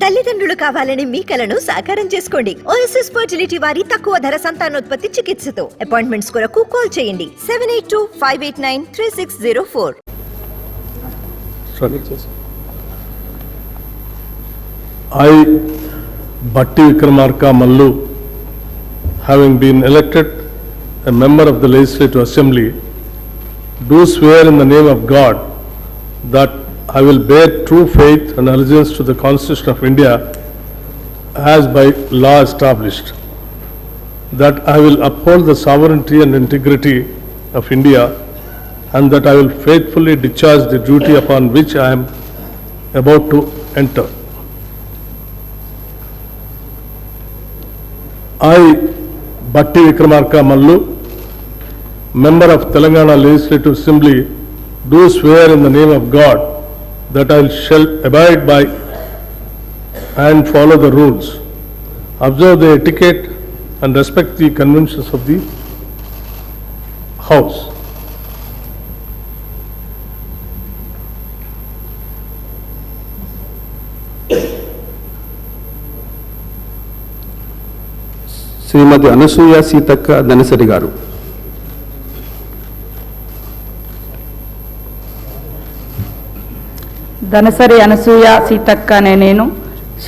తల్లిదండ్రులు కావాలని మీ కలను సాకారం చేసుకోండి. ఓఎస్ఎస్ ఫర్టిలిటీ వారి తక్కువ ధర సంతానోత్పత్తి చికిత్సతో అపాయింట్మెంట్స్ కొరకు కాల్ చేయండి 7825893604. I, Bhatti Vikramarka Mallu, having been elected a member of the Legislative Assembly, do swear in the name of God that I will bear true faith and allegiance to the Constitution of India as by law established, that I will uphold the sovereignty and integrity of India, and that I will faithfully discharge the duty upon which I am about to enter. I, Bhatti Vikramarka Mallu, member of Telangana Legislative Assembly, do swear in the name of God that I shall abide by and follow the rules, observe the etiquette and respect the conventions of the House. శ్రీమతి అనసూయ సీతక్క ధనసరి గారు. ధనసరి అనసూయ సీతక్క అనే నేను